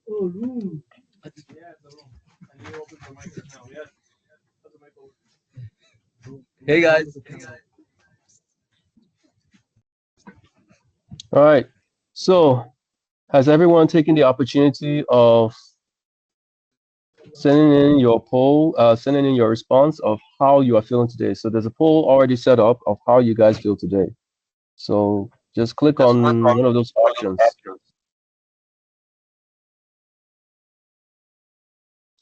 Oh, room. Hey guys. All right. So, has everyone taken the opportunity of sending in your sending in your response of how you are feeling today? So there's a poll already set up of how you guys feel today. So just click on one of those options,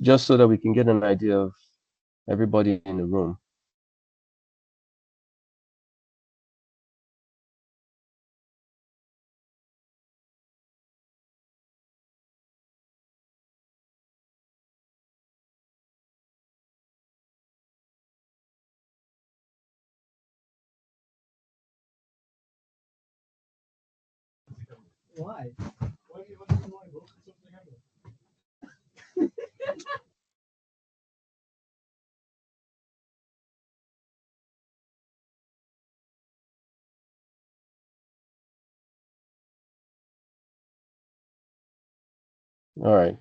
just so that we can get an idea of everybody in the room. Why? All right.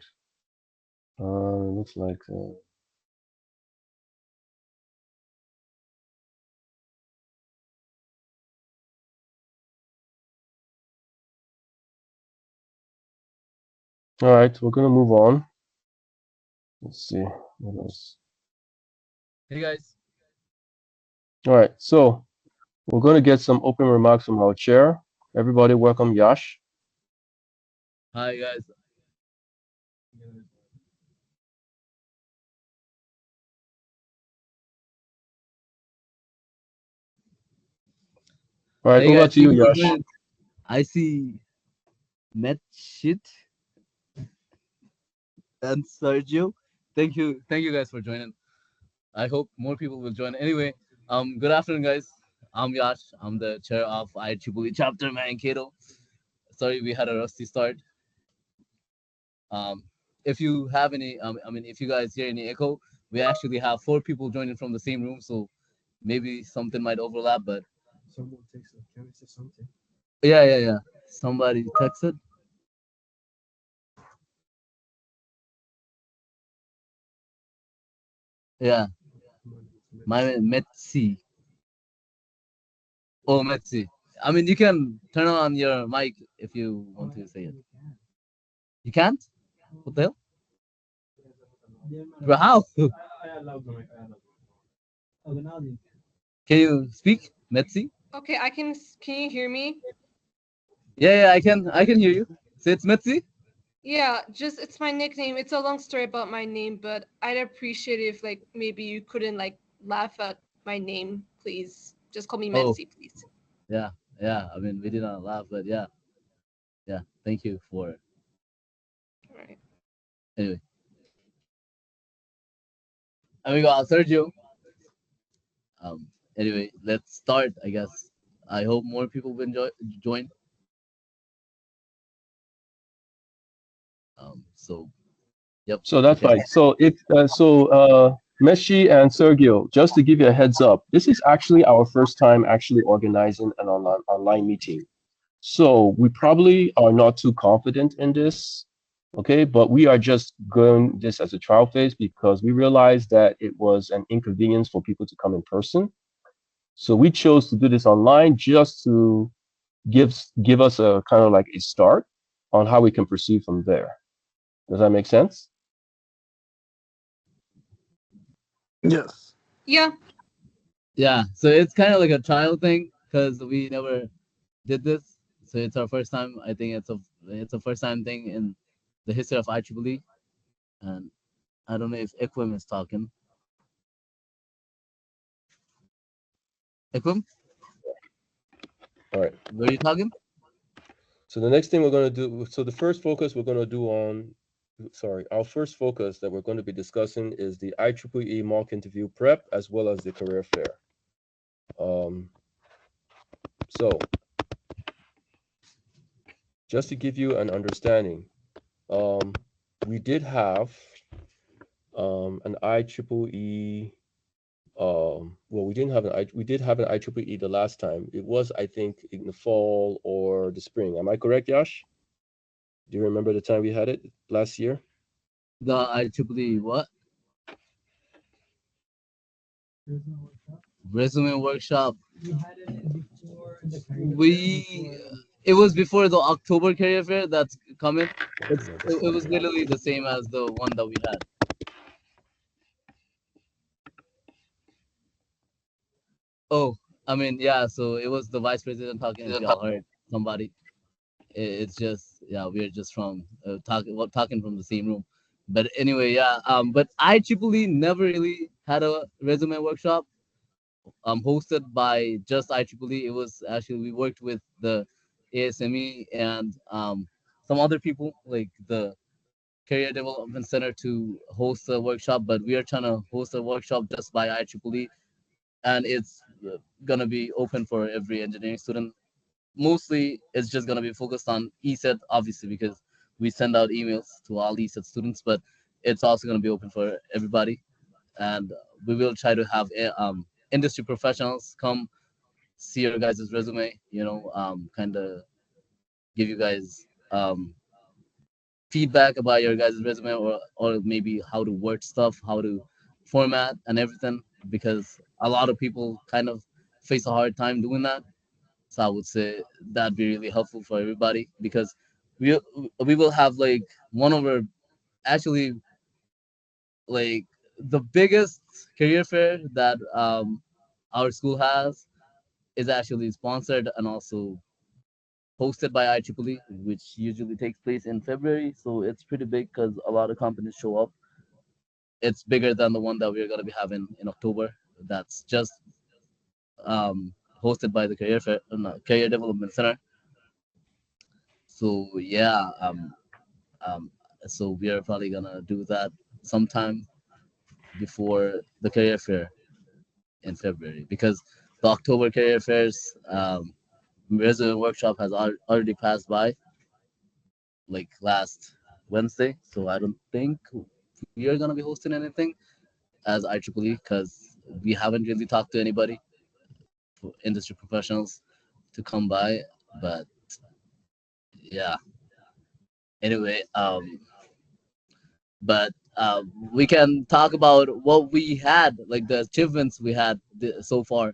Looks like. All right, we're gonna move on. Let's see what else. Hey guys. All right, so we're gonna get some open remarks from our chair. Everybody, welcome Yash. Hi guys. All right, Hey over guys. to Thank you, you for Yash. joining. I see Met Shit and Sergio. Thank you guys for joining. I hope more people will join. Anyway, good afternoon, guys. I'm Yash. I'm the chair of IEEE chapter Mankato. Sorry, we had a rusty start. Um, if you have any, if you guys hear any echo, we actually have four people joining from the same room, so maybe something might overlap. But Someone takes a can I say something? yeah. Somebody texted. Yeah, my Metsi. Oh, Metsi. You can turn on your mic if you want to say it. You can't? What the hell? Bro, how? I allowed them. I allowed them. Oh, now they Can you speak, Metsi? Okay, can you hear me? Yeah, I can hear you. Say it's Metsi. Yeah, just it's my nickname. It's a long story about my name, but I'd appreciate it if like maybe you couldn't like laugh at my name, please. Just call me Oh, Metsi, please. yeah, yeah. We did not laugh, but yeah. Thank you for All right. anyway. And we got Sergio. Anyway, let's start. I guess. I hope more people will join. So yep. So that's Okay. fine. So Meshi and Sergio, just to give you a heads up, this is actually our first time actually organizing an online meeting. So we probably are not too confident in this, okay? But we are just going this as a trial phase because we realized that it was an inconvenience for people to come in person. So we chose to do this online just to give us a kind of like a start on how we can proceed from there. Does that make sense? Yes. Yeah. Yeah. So it's kind of like a trial thing because we never did this. So it's our first time. I think it's a first time thing in the history of IEEE. And I don't know if Equim is talking. Equim, All right. were you talking? So the next thing we're going to do, so the first focus we're going to do on, sorry, our first focus that we're going to be discussing is the IEEE mock interview prep as well as the career fair. Um, so just to give you an understanding, um, we did have an IEEE. Well, we did have an IEEE the last time. It was, I think, in the fall or the spring. Am I correct, Yash? Do you remember the time we had it last year? The IEEE what? There's no workshop. Resume workshop. We had it before the career fair, We before it was before the October career fair that's coming. It was literally the same as the one that we had. Oh, I mean, yeah. So it was the vice president talking. If y'all heard somebody, it's just yeah, we're just from talking from the same room. But anyway, yeah. But IEEE never really had a resume workshop. Hosted by just IEEE. It was actually we worked with the ASME and some other people like the Career Development Center to host a workshop. But we are trying to host a workshop just by IEEE, and it's gonna be open for every engineering student. Mostly, it's just gonna be focused on ESET, obviously, because we send out emails to all ESET students. But it's also gonna be open for everybody, and we will try to have industry professionals come see your guys' resume. Kind of give you guys feedback about your guys' resume, or maybe how to word stuff, how to format and everything, because a lot of people kind of face a hard time doing that. So I would say that'd be really helpful for everybody because we we will have like one of our actually like the biggest career fair that our school has is actually sponsored and also hosted by IEEE, which usually takes place in February. So it's pretty big because a lot of companies show up. It's bigger than the one that we're going to be having in October. That's just um, hosted by the Career Fair, no, Career Development Center. So yeah, um, so we are probably gonna do that sometime before the Career Fair in February because the October Career Fairs resident workshop has already passed by like last Wednesday. So I don't think we are gonna be hosting anything as IEEE because we haven't really talked to anybody, industry professionals, to come by. But yeah, anyway, but we can talk about what we had, like the achievements we had so far.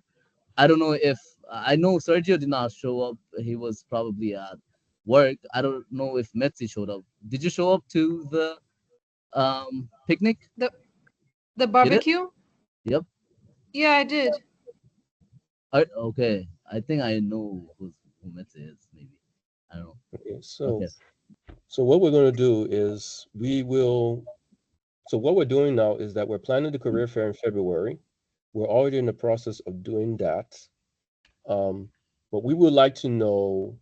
I don't know if I know Sergio did not show up. He was probably at work. I don't know if Metzi showed up. Did you show up to the picnic? The the Did it? barbecue? Yep. Yeah, I did. Okay. I think I know who Metzi is. Maybe I don't know. Okay, Okay. so what we're going to do is we will. So what we're doing now is that we're planning the career fair in February. We're already in the process of doing that. Um, but we would like to know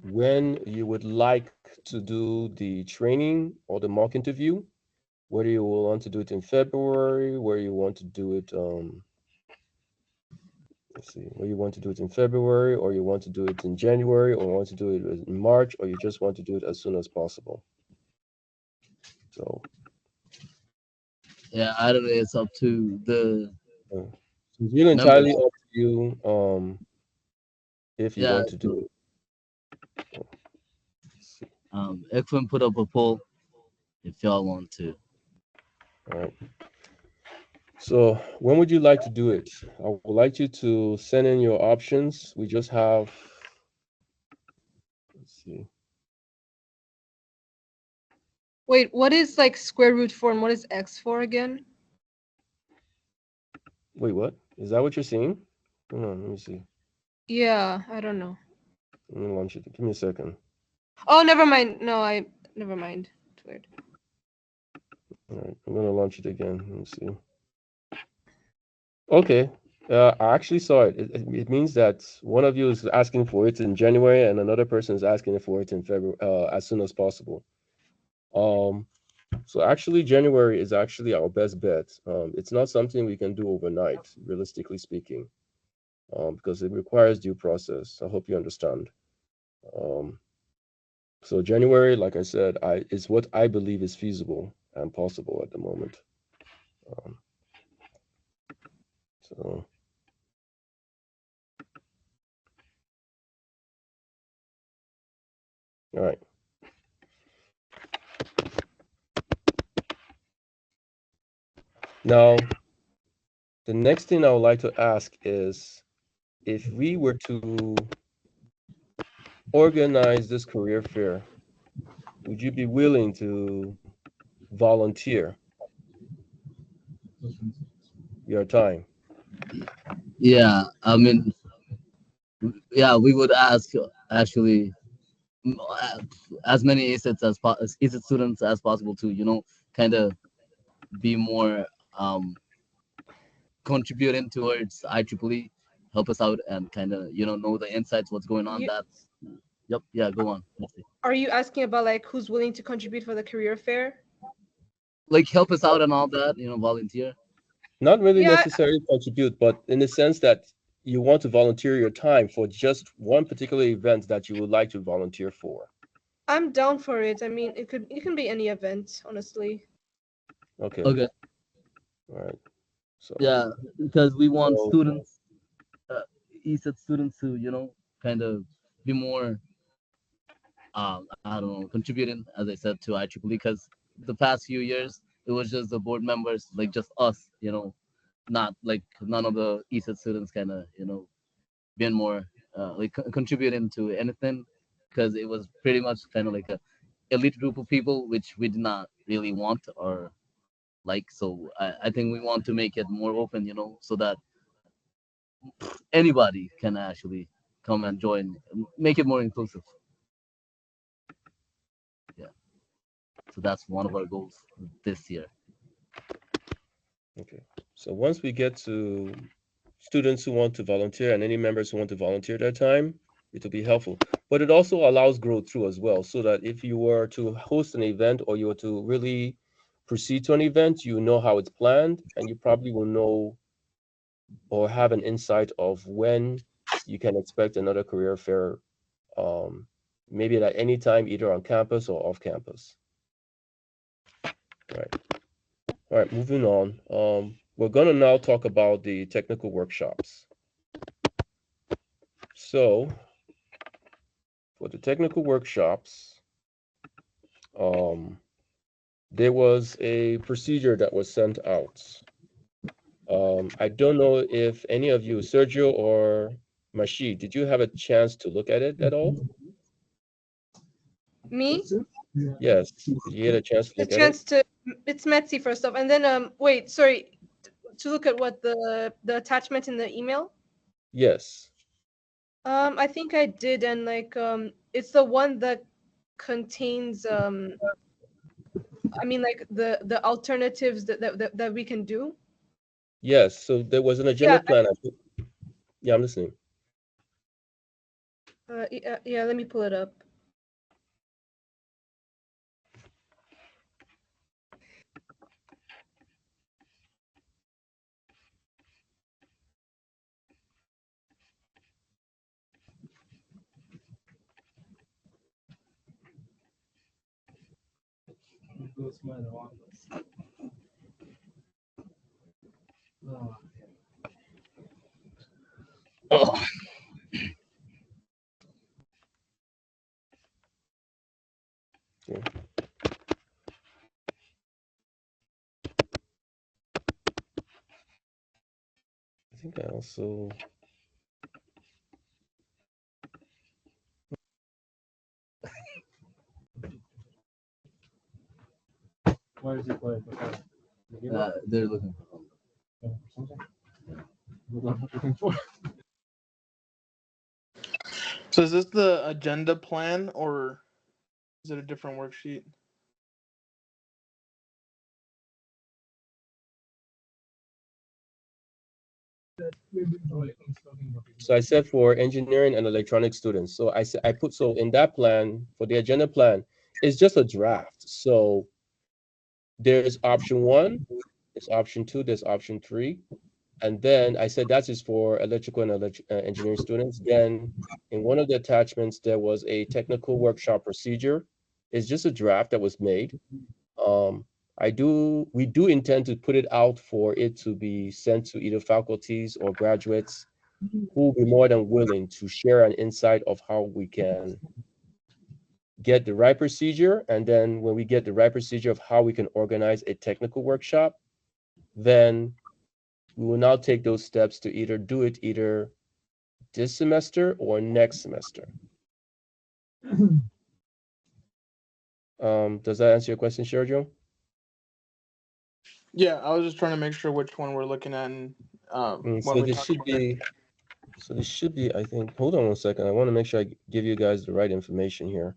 when you would like to do the training or the mock interview, whether you will want to do it in February, where you want to do it, let's see, where you want to do it in February, or you want to do it in January, or want to do it in March, or you just want to do it as soon as possible. So Yeah, I don't know. It's up to the uh, it's really entirely members. up to you if you Yeah. want to do So it. Let's see. Ekfin put up a poll if y'all want to. All right. So when would you like to do it? I would like you to send in your options. We just have, let's see. Wait, what is like square root for and what is x for again? Wait, what? Is that what you're seeing? Hold on, let me see. Yeah, I don't know. Let me launch it. Give me a second. Oh, never mind. No, I never mind. It's weird. All right, I'm gonna launch it again. Let me see. Okay. I actually saw it. It means that one of you is asking for it in January and another person is asking for it in February, as soon as possible. Um, so actually January is actually our best bet. It's not something we can do overnight, realistically speaking, because it requires due process. I hope you understand. Um, so January, like I said, is what I believe is feasible and possible at the moment. Um, so all right. Now, the next thing I would like to ask is, if we were to organize this career fair, would you be willing to volunteer your time? Yeah, I mean, yeah, we would ask actually m- uh, as many ACET students as possible to, kind of be more um contributing towards IEEE, help us out and kind of, know the insights, what's going on. You That's, yep, yeah, go on. Let's see. are you asking about like who's willing to contribute for the career fair? Like help us out and all that, volunteer. Not really Yeah, necessarily contribute, but in the sense that you want to volunteer your time for just one particular event that you would like to volunteer for. I'm down for it. I mean, it can be any event, honestly. Okay, Okay. all right. So, Yeah, because we want so students, uh, ESET students to, kind of be more, I don't know, contributing, as I said, to IEEE. Because the past few years, it was just the board members, like just us, not like none of the ESET students kind of, being more like contributing to anything, because it was pretty much kind of like a elite group of people, which we did not really want or like. So I think we want to make it more open, so that anybody can actually come and join, make it more inclusive. Yeah. So that's one of our goals this year. okay. So once we get to students who want to volunteer and any members who want to volunteer their time, it will be helpful. But it also allows growth through as well, so that if you were to host an event or you were to really proceed to an event, you know how it's planned and you probably will know or have an insight of when you can expect another career fair, um, maybe at any time, either on campus or off campus. Right. All right, moving on. We're going to now talk about the technical workshops. So, for the technical workshops, um, there was a procedure that was sent out. I don't know if any of you, Sergio or Mashi, did you have a chance to look at it at all? Me, Yeah. Yes. Did you get a chance to the look at it? chance to it's Metzi first off, and then wait, sorry, to look at what the attachment in the email. Yes. I think I did, and like it's the one that contains I mean like the alternatives that we can do. Yes. So there was an Yeah, agenda plan. Yeah, I'm listening. yeah. Let me pull it up. It goes my wrong. Oh, Oh, Okay. I think I also. why is it like okay? You give up? they're looking for. Yeah, or something? What I'm looking for. So is this the agenda plan or is it a different worksheet? So I said for engineering and electronic students. So I said I put so in that plan for the agenda plan, it's just a draft. So there's option one, there's option two, there's option three. And then I said that is for electrical and engineering students. Then in one of the attachments, there was a technical workshop procedure. It's just a draft that was made. Um, we do intend to put it out for it to be sent to either faculties or graduates who will be more than willing to share an insight of how we can get the right procedure. And then when we get the right procedure of how we can organize a technical workshop, then we will now take those steps to either do it either this semester or next semester. Does that answer your question, Sergio? Yeah, I was just trying to make sure which one we're looking at and when So we this talk should about it. be, I think, hold on one second. I want to make sure I give you guys the right information here.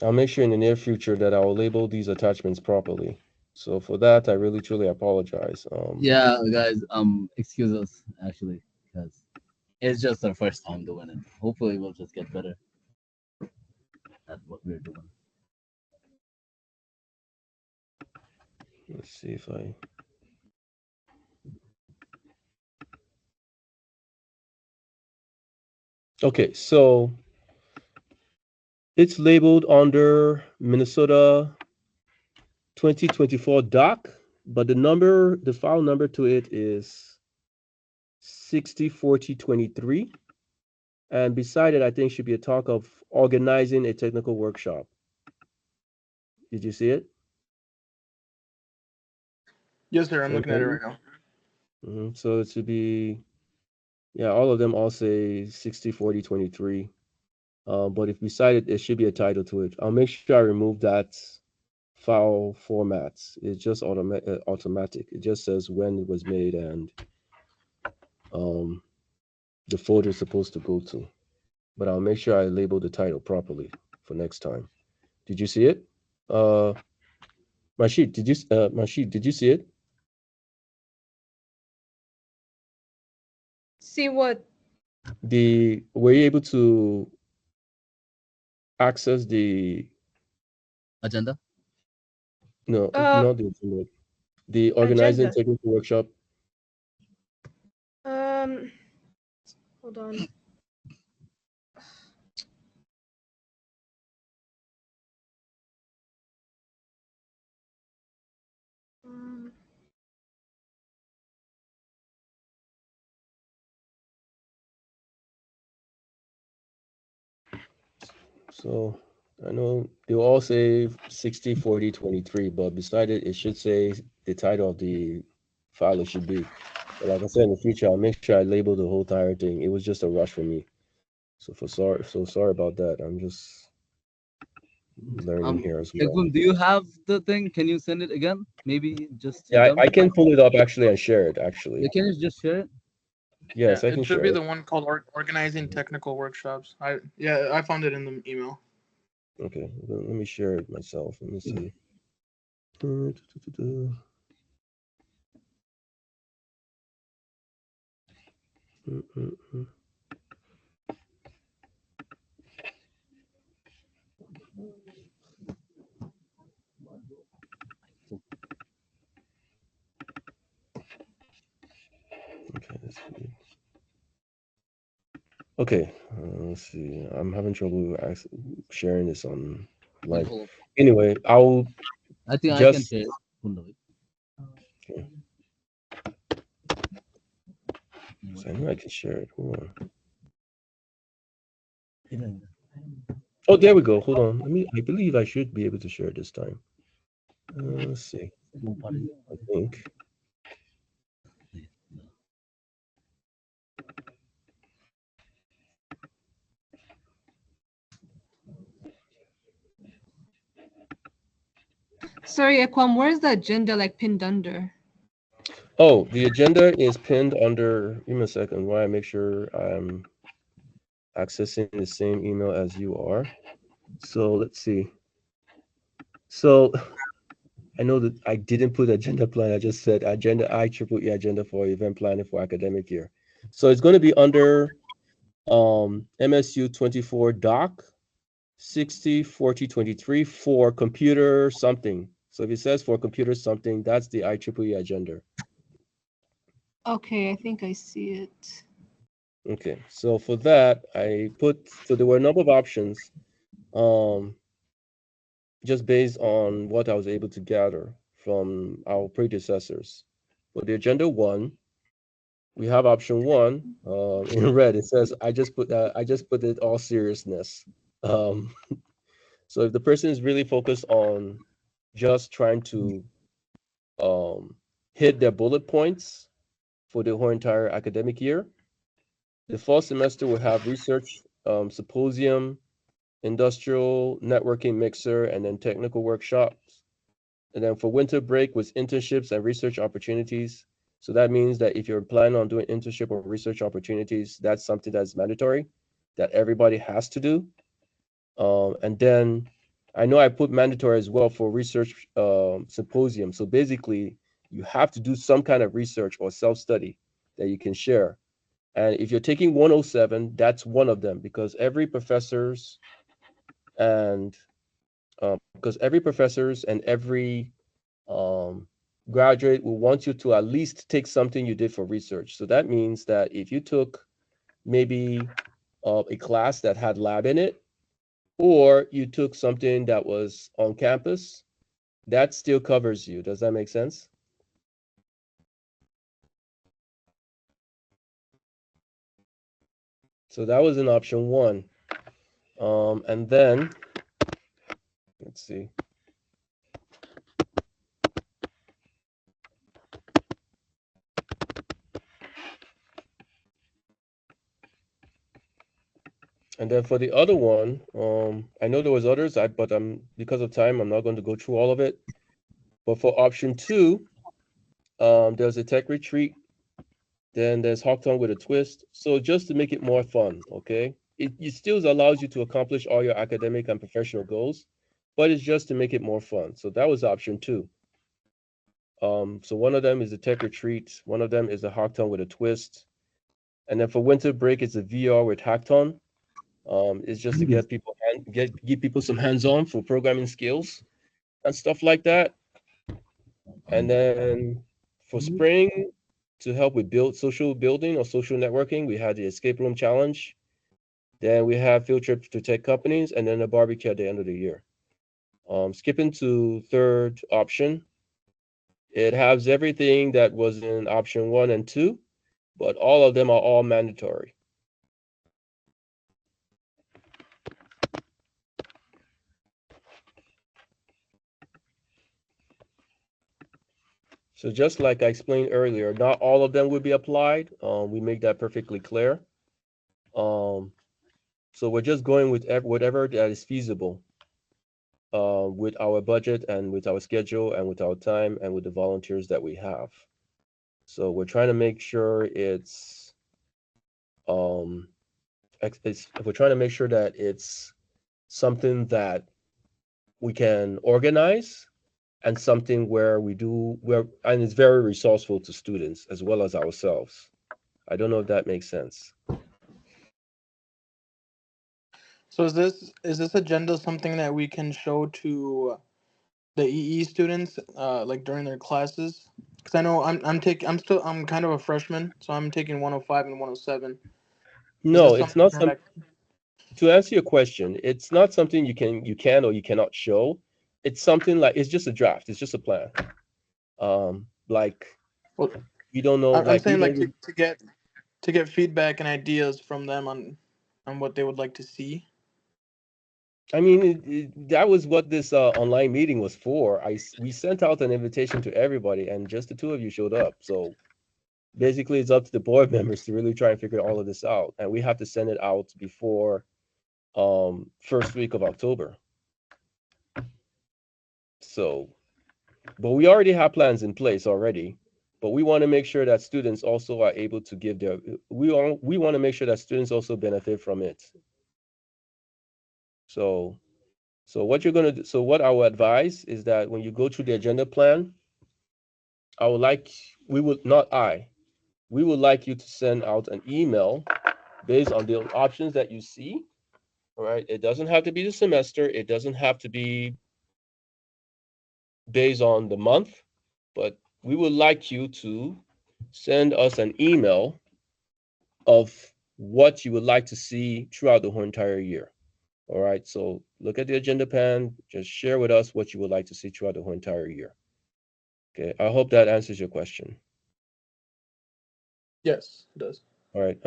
I'll make sure in the near future that I will label these attachments properly. So for that, I really truly apologize. Yeah, guys, excuse us actually, because it's just our first time doing it. Hopefully, we'll just get better at what we're doing. Let's see if I. Okay, so it's labeled under Minnesota 2024 doc, but the file number to it is 604023. And beside it, I think should be a talk of organizing a technical workshop. Did you see it? Yes, sir. I'm looking at it right now. So it should be, yeah, all of them all say 604023. But if beside it, there should be a title to it. I'll make sure I remove that file format. It's just automatic. It just says when it was made and the folder is supposed to go to. But I'll make sure I label the title properly for next time. Did you see it? Mashid, did you see it? See what? Were you able to access the Agenda? no, not the agenda, the organizing Agenda. technical workshop? Hold on. So I know they will all say 60, 40, 23, but beside it, it should say the title of the file it should be. But like I said, in the future, I'll make sure I label the whole entire thing. It was just a rush for me. So sorry about that. I'm just learning here as well. Ekbun, do you have the thing? Can you send it again? Maybe just to Yeah, them? I can pull it up actually and share it actually. Yeah, can you just share it? Yes, Yeah, I it can should share be it. the one called organizing technical workshops. I found it in the email. Okay, let me share it myself. Let me see. Okay, let's see. Okay, let's see. I'm having trouble sharing this on Wait, live. hold up. Anyway, I'll I think I can just. share it. Hold on. Okay. So I know I can share it. Hold on. Oh, there we go. Hold on. I believe I should be able to share it this time. Let's see. I think. Sorry, Ekwam, where's the agenda like pinned under? Oh, the agenda is pinned under. Give me a second while I make sure I'm accessing the same email as you are. So let's see. So I know that I didn't put agenda plan. I just said agenda IEEE agenda for event planning for academic year. So it's going to be under MSU 24 doc 60 40 23 for computer something. So if it says for computer something, that's the IEEE agenda. Okay, I think I see it. Okay, so for that, so there were a number of options, just based on what I was able to gather from our predecessors. For the agenda one, we have option one in red. It says, I just put it all seriousness. Um, so if the person is really focused on just trying to um, hit their bullet points for the whole entire academic year, the fall semester will have research symposium, industrial networking mixer, and then technical workshops. And then for winter break was internships and research opportunities. So that means that if you're planning on doing internship or research opportunities, that's something that's mandatory that everybody has to do. And then I know I put mandatory as well for research symposium. So basically, you have to do some kind of research or self-study that you can share. And if you're taking 107, that's one of them because and every professors and every um, graduate will want you to at least take something you did for research. So that means that if you took maybe a class that had lab in it, or you took something that was on campus, that still covers you. Does that make sense? So that was in option one. And then, let's see. And then for the other one, I know there was others, but because of time, I'm not going to go through all of it. But for option two, there's a tech retreat. Then there's Hawktown with a twist. So just to make it more fun, okay? It still allows you to accomplish all your academic and professional goals, but it's just to make it more fun. So that was option two. So one of them is the tech retreat. One of them is the Hawktown with a twist. And then for winter break, it's a VR with Hackton. It's just to give people some hands-on for programming skills and stuff like that. And then for spring, to help with social building or social networking, we had the escape room challenge. Then we have field trips to tech companies, and then a barbecue at the end of the year. Skipping to third option, it has everything that was in option one and two, but all of them are all mandatory. So just like I explained earlier, not all of them will be applied. We make that perfectly clear. Um, so we're just going with whatever that is feasible with our budget and with our schedule and with our time and with the volunteers that we have. So we're trying to make sure um, we're trying to make sure that it's something that we can organize and something and it's very resourceful to students as well as ourselves. I don't know if that makes sense. So is this agenda something that we can show to the EE students, like during their classes? Because I know I'm kind of a freshman, so I'm taking 105 and 107. Is No, this it's something not that to answer your question, it's not something you can or you cannot show. It's something like it's just a draft, it's just a plan. Like well, we don't know, I'm like we saying don't like really, to get feedback and ideas from them on what they would like to see. I mean, that was what this online meeting was for. We sent out an invitation to everybody, and just the two of you showed up. So basically, it's up to the board members to really try and figure all of this out, and we have to send it out before first week of October. So, but we already have plans in place already. But we want to make sure that students also are able to give their. We want to make sure that students also benefit from it. So So what you're gonna do, so what I would advise is that when you go through the agenda plan, I would like, we would, not I, we would like you to send out an email based on the options that you see. All right. It doesn't have to be the semester. It doesn't have to be based on the month, but we would like you to send us an email of what you would like to see throughout the whole entire year. All right. So look at the agenda plan, just share with us what you would like to see throughout the whole entire year. Okay, I hope that answers your question. Yes, it does. All right.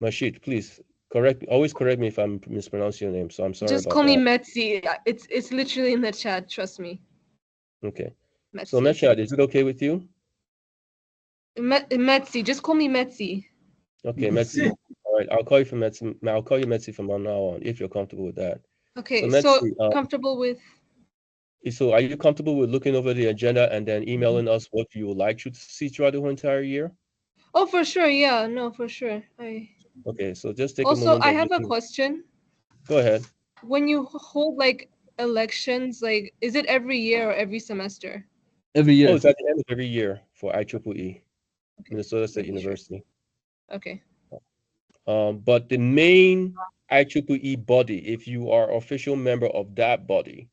Mashit, please always correct me if I'm mispronouncing your name. So I'm sorry Just about call me that. Metzi. It's literally in the chat. Trust me, Okay. So Metzi. Meshad, is it okay with you? Metzi. Just call me Metzi. Okay, Metsi. All right, I'll call you from Metsi. I'll call you Metsi from now on if you're comfortable with that. Okay, So so Metsi, comfortable with. so are you comfortable with looking over the agenda and then emailing us what you would like to see throughout the whole entire year? Oh, for sure. Yeah, no, for sure. Okay, so just take a Also, moment I of have a looking. question. Go ahead. When you hold like elections, like, is it every year or every semester? Every Oh, year. it's at the end of every year for IEEE, Minnesota State Making sure. University. Okay. But the main IEEE body, if you are official member of that body,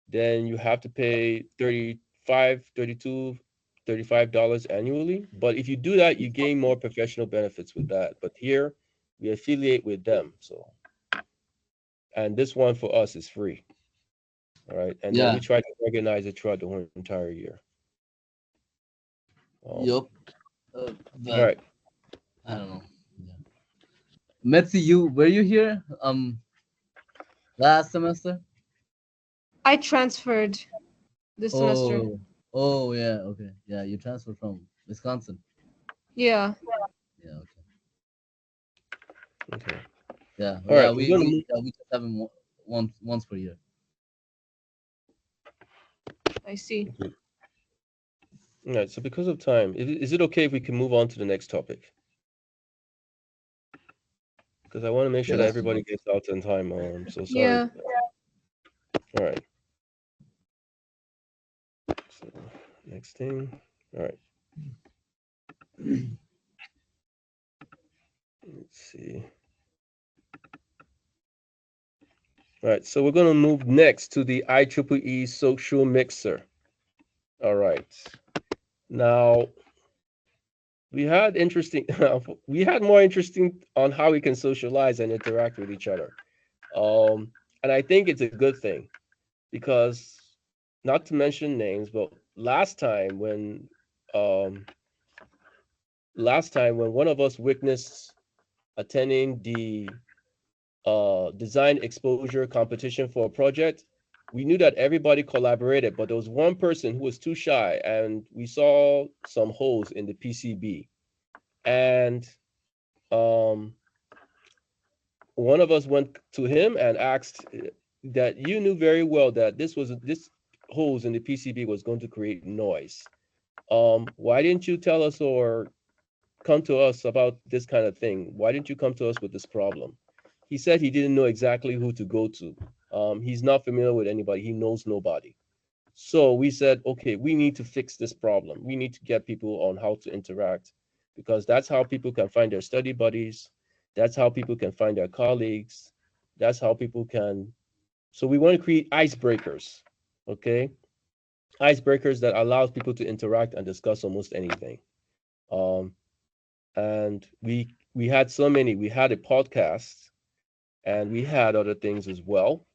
then you have to pay $35 annually. But if you do that, you gain more professional benefits with that. But here we affiliate with them. So, and this one for us is free. All right. And then Yeah. we try to organize it throughout the whole entire year. Yup. All But right. I don't know. Yeah. Metzi, were you here last semester? I transferred this semester. Oh yeah, okay. Yeah, you transferred from Wisconsin. Yeah. Yeah, okay. Okay. Yeah, All yeah, right. We're gonna move. we just have him once per year. I see. All right. So because of time, is it okay if we can move on to the next topic? Because I want to make sure Yeah, that that's fine. everybody gets out in time. I'm so sorry. Yeah. All right. So next thing. All right. Let's see. All right. So we're going to move next to the IEEE social mixer. All right. Now we had more interesting on how we can socialize and interact with each other. And I think it's a good thing because, not to mention names, but um, last time when one of us witnessed attending the design exposure competition for a project, we knew that everybody collaborated, but there was one person who was too shy, and we saw some holes in the PCB. And um, one of us went to him and asked that you knew very well that this holes in the PCB was going to create noise. Why didn't you tell us or come to us about this kind of thing? Why didn't you come to us with this problem? He said he didn't know exactly who to go to. He's not familiar with anybody. He knows nobody. So we said, okay, we need to fix this problem. We need to get people on how to interact because that's how people can find their study buddies. That's how people can find their colleagues. That's how people can. So we want to create icebreakers, okay? Icebreakers that allows people to interact and discuss almost anything. Um, and we had so many. We had a podcast, and we had other things as well.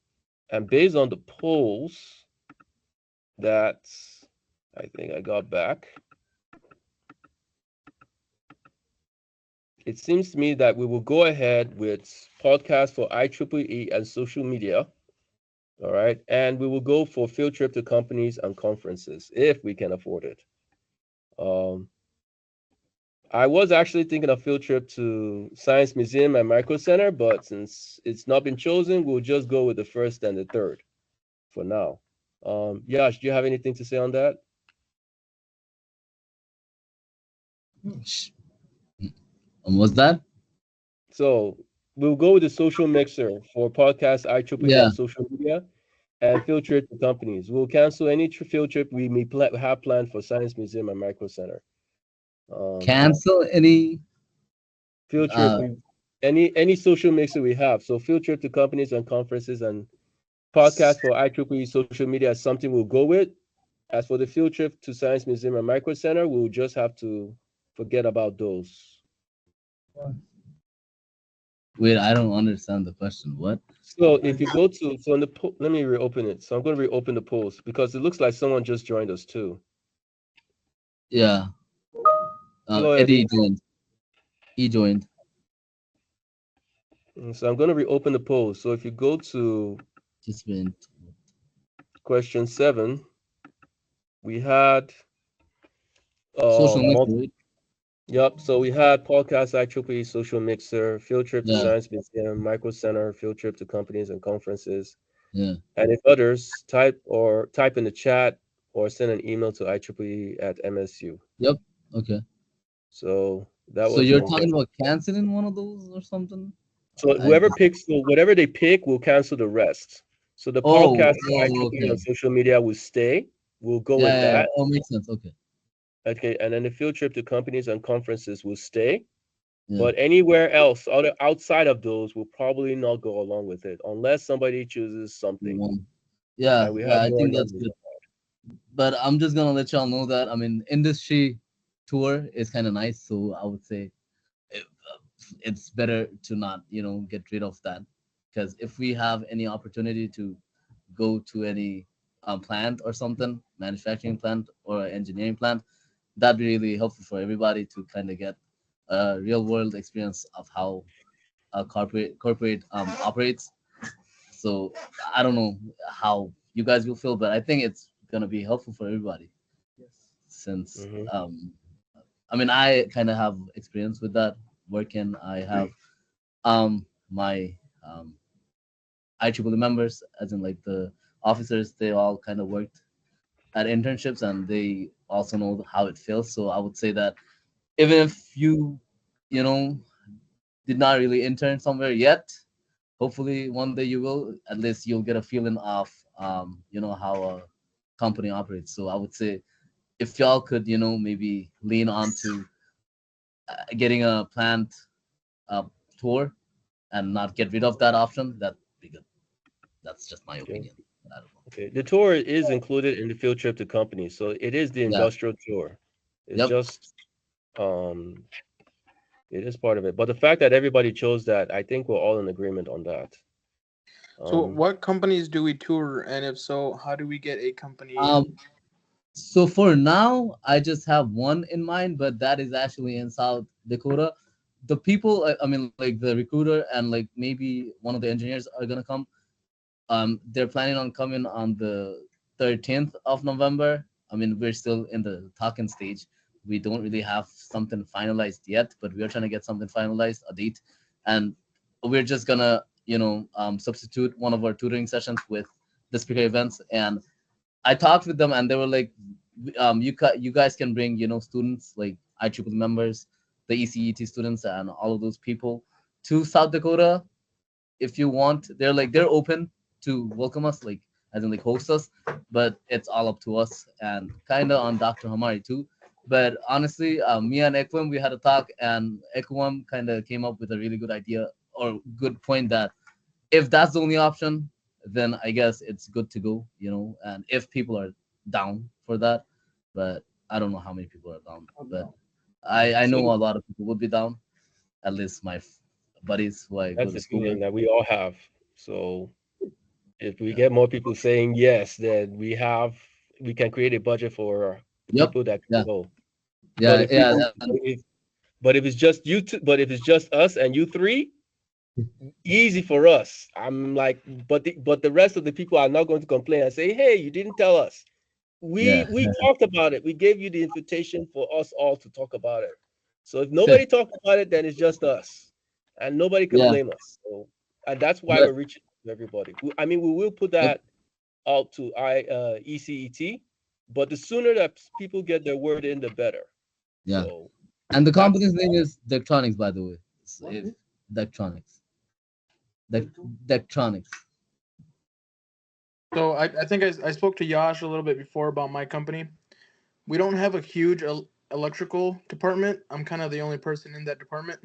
And based on the polls that I think I got back, it seems to me that we will go ahead with podcast for IEEE and social media. All right. And we will go for field trip to companies and conferences if we can afford it. I was actually thinking of field trip to Science Museum and Micro Center, but since it's not been chosen, we'll just go with the first and the third for now. Yash, do you have anything to say on that? What's that? So we'll go with the social mixer for podcast IEEE Yeah. and social media and field trip to companies. We'll cancel any field trip we may have planned for Science Museum and Micro Center. Cancel any Field trip any social mixer we have. So field trip to companies and conferences and podcast for IEEE social media is something we'll go with. As for the field trip to Science Museum and Micro Center, we'll just have to forget about those. Wait, I don't understand the question. What? So if you go to so in the let me reopen it. So I'm going to reopen the post because it looks like someone just joined us too. Yeah. Hello, Eddie Eddie. joined. He joined. So I'm going to reopen the poll. So if you go to Just went. question 7, we had Social media, multi. right? Yep. So we had podcast IEEE, social mixer, field trip to Yeah, science museum, micro center, field trip to companies and conferences. yeah. And if others, type in the chat or send an email to IEEE at MSU. Yep. Okay. So that So was you're from talking them. about canceling one of those or something? So I whoever just. picks, so whatever they pick, will cancel the rest. So the Oh, podcast oh, IEEE on okay. social media will stay. We'll go Yeah, with yeah, yeah. that. Oh, makes sense. Okay. Okay. And then the field trip to companies and conferences will stay. Yeah. But anywhere else, outside of those, will probably not go along with it unless somebody chooses something. One. Yeah, And we yeah. have I more think that's numbers. good. But I'm just gonna let y'all know that I mean, industry tour is kind of nice. So I would say it, it's better to not, get rid of that, because if we have any opportunity to go to any plant or something, manufacturing plant or engineering plant, that'd be really helpful for everybody to kind of get a real world experience of how a corporate operates. So I don't know how you guys will feel, but I think it's gonna be helpful for everybody since Hmm. I mean I kind of have experience with that working. I have my IEEE members, as in like the officers, they all kind of worked at internships and they also know how it feels. So I would say that even if you know, did not really intern somewhere yet, hopefully one day you will. At least you'll get a feeling of how a company operates. So I would say if y'all could maybe lean on to getting a plant uh, tour and not get rid of that option, that'd be good. That's just my Okay. opinion. But I don't know. Okay. The tour is included in the field trip to companies, so it is the Yeah. industrial tour. It's Yep. just um it is part of it. But the fact that everybody chose that, I think we're all in agreement on that. So, Um, what companies do we tour, and if so, how do we get a company? Um. So for now, I just have one in mind, but that is actually in South Dakota. The people, I mean, like the recruiter and like maybe one of the engineers are gonna come. They're planning on coming on the 13th of November. I mean, we're still in the talking stage. We don't really have something finalized yet, but we are trying to get something finalized, a date, and we're just gonna, substitute one of our tutoring sessions with the speaker events. And I talked with them, and they were like, you guys can bring students like IEEE members, the ECET students, and all of those people to South Dakota if you want. They're open to welcome us, like as in like host us, but it's all up to us and kind of on Dr. Hamari too. But honestly, me and Ekwem, we had a talk, and Ekwem kind of came up with a really good idea or good point that if that's the only option, then I guess it's good to go, and if people are down for that. But I don't know how many people are down, but I so know a lot of people would be down, at least my buddies who I go that's to the school feeling with. that we all have. So if we get more people saying yes, then we can create a budget for the Yep. people that can Yeah. go. But Yeah. if we Yeah. And but if it's just you two, but if it's just us and you three, easy for us. I'm like, but the rest of the people are not going to complain and say, hey, you didn't tell us. We yeah. we talked about it. We gave you the invitation for us all to talk about it. So if Fair. nobody talked about it, then it's just us, and nobody can Yeah. blame us. So, and that's why But we're reaching to everybody. I mean, we will put yep. that out to ECET, but the sooner that people get their word in, the better. Yeah. So And the that's company's name is Dectronics, by the way. So if Dectronics. Dec Dectronics. So, I think I spoke to Yash a little bit before about my company. We don't have a huge electrical department. I'm kind of the only person in that department.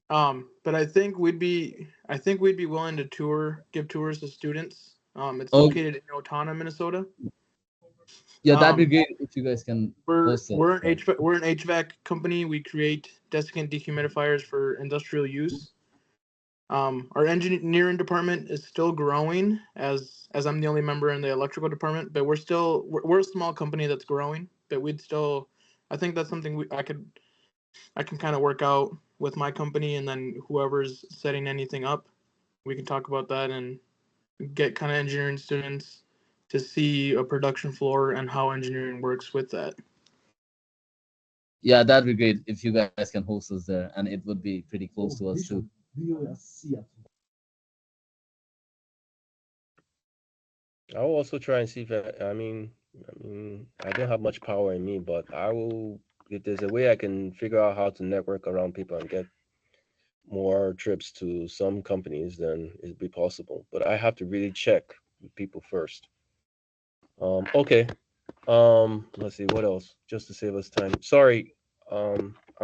But I think we'd be willing to give tours to students. It's Oh, located in Otana, Minnesota. yeah, that'd be Um, great if you guys can we're host it. we're an But HVAC company. We create desiccant dehumidifiers for industrial use. Our engineering department is still growing as I'm the only member in the electrical department, but we're a small company that's growing. But we'd still I think that's something I can kind of work out with my company, and then whoever's setting anything up, we can talk about that and get kind of engineering students to see a production floor and how engineering works with that. Yeah, that'd be great if you guys can host us there, and it would be pretty close Oh, to us too. Vision, VOSC at I'll also try and see if I don't have much power in me, but I will. If there's a way I can figure out how to network around people and get more trips to some companies, then it'd be possible. But I have to really check with people first. Okay. Let's see what else, just to save us time. Sorry. I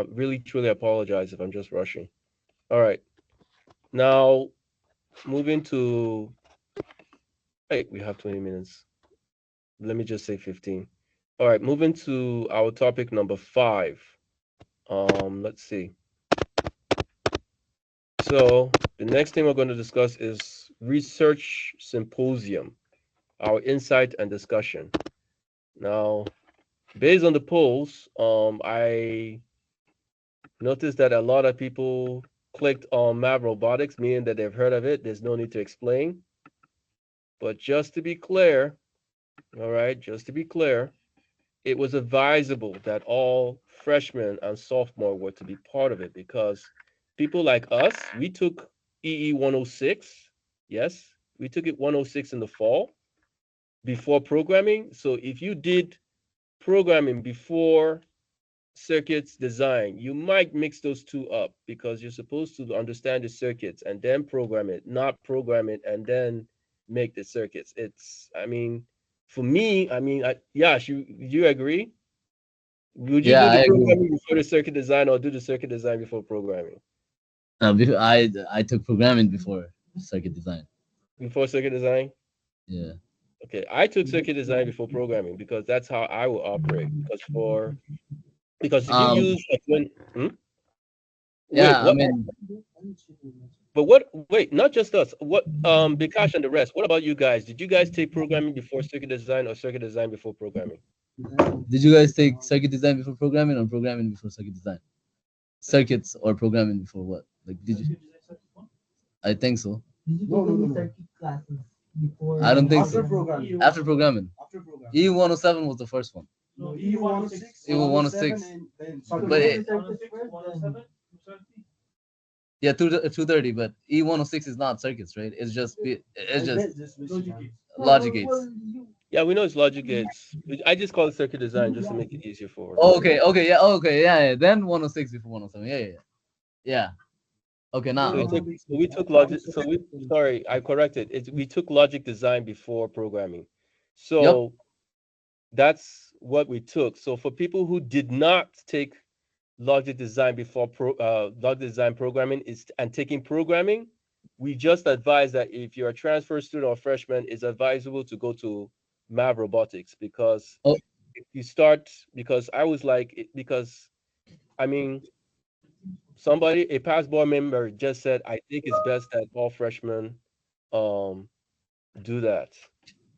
really truly apologize if I'm just rushing. All right. Now moving to. Hey, we have 20 minutes. Let me just say 15. All right, moving to our topic number 5. Let's see. So the next thing we're going to discuss is research symposium, our insight and discussion. Now, based on the polls, I noticed that a lot of people clicked on Mav Robotics, meaning that they've heard of it. There's no need to explain. But just to be clear, all right, just to be clear, it was advisable that all freshmen and sophomore were to be part of it because people like us, we took EE 106. Yes, we took it 106 in the fall before programming. So if you did programming before circuits design, you might mix those two up because you're supposed to understand the circuits and then program it, not program it and then make the circuits. For me, Yash, you agree? Would you Yeah, do I the agree. programming before the circuit design or do the circuit design before programming? I took programming before circuit design. Before circuit design? Yeah. Okay, I took circuit design before programming because that's how I will operate. Because if you Um. use a twin, wait, Yeah. I what? mean, But what? Wait, not just us. What? Bikash and the rest. What about you guys? Did you guys take programming before circuit design or circuit design before programming? did you guys take circuit design before programming or programming before circuit design? Circuits or programming before what? Like, did you? I think so. Did you take any circuit classes before? I don't think After so. programming. After programming, After programming. E107 was the first one. No, E106, It was 106, and then but it, yeah, 230. But E106 is not circuits, right? It's just logic gates. Yeah, we know it's logic gates. I just call it circuit design just to make it easier for Oh, everybody. okay, yeah. Then 106 before 107. Yeah. Okay, So now we okay. took so we took logic. So we sorry, I corrected. We took logic design before programming. Yep. So that's what we took. So for people who did not take logic design before logic design programming is and taking programming, we just advise that if you're a transfer student or freshman, it's advisable to go to Mav Robotics because Oh, if you start because I was like because I mean a past board member just said I think it's best that all freshmen um do that.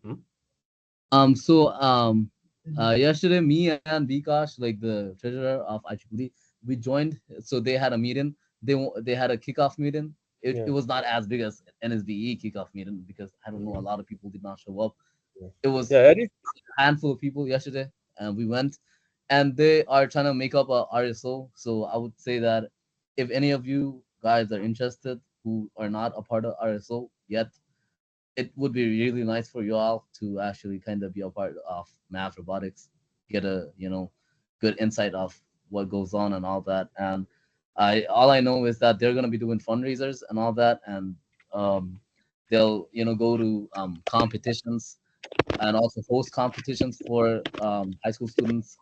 Hmm? so yesterday, me and Vikash, like the treasurer of IEEE, we joined. So they had a meeting. They had a kickoff meeting. It Yeah, was not as big as NSDE kickoff meeting because I don't know, a lot of people did not show up. yeah, It was yeah. Eddie. a handful of people yesterday, and we went, and they are trying to make up a RSO. So I would say that if any of you guys are interested who are not a part of RSO yet, it would be really nice for you all to actually kind of be a part of math robotics, get a good insight of what goes on and all that. And all I know is that they're gonna be doing fundraisers and all that, and um, they'll go to competitions and also host competitions for high school students,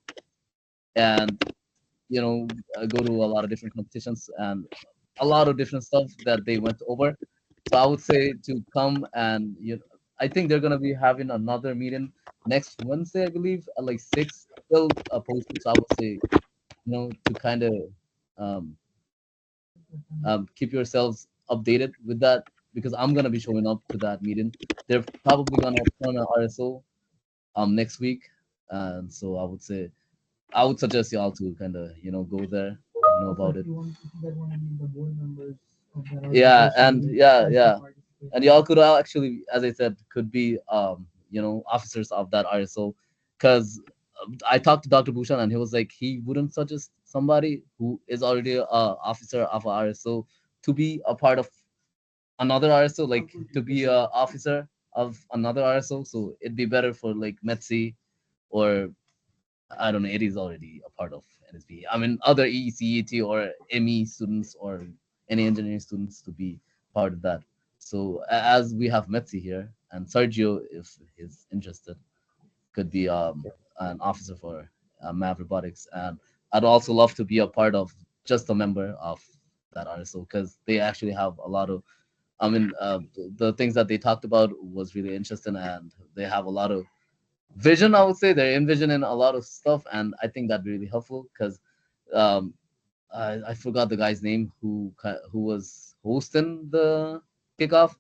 and go to a lot of different competitions and a lot of different stuff that they went over. So I would say to come, and I think they're gonna be having another meeting next Wednesday, I believe, at like 6. Still posted, so I would say to kind of um, keep yourselves updated with that because I'm gonna be showing up to that meeting. They're probably gonna turn an RSO next week, and so I would say I would suggest y'all to kind of go there, know So about it. if you guys want to be the board members of that Yeah, organization, and you yeah, guys can yeah, participate and in y'all that. could all actually, as I said, could be officers of that RSO, because I talked to Dr. Bhushan and he was like he wouldn't suggest somebody who is already a officer of a RSO to be a part of another RSO, like to be a officer of another RSO. So it'd be better for like Metsi, or I don't know, it is already a part of NSB. I mean, other ECET or ME students or any engineering students to be part of that. So as we have Metsi here and Sergio, if he's interested, could be an officer for Mav Robotics, and I'd also love to be a part of just a member of that RSO because they actually have a lot of. I mean, the things that they talked about was really interesting, and they have a lot of vision. I would say they're envisioning a lot of stuff, and I think that'd be really helpful because um, I forgot the guy's name who was hosting the kickoff.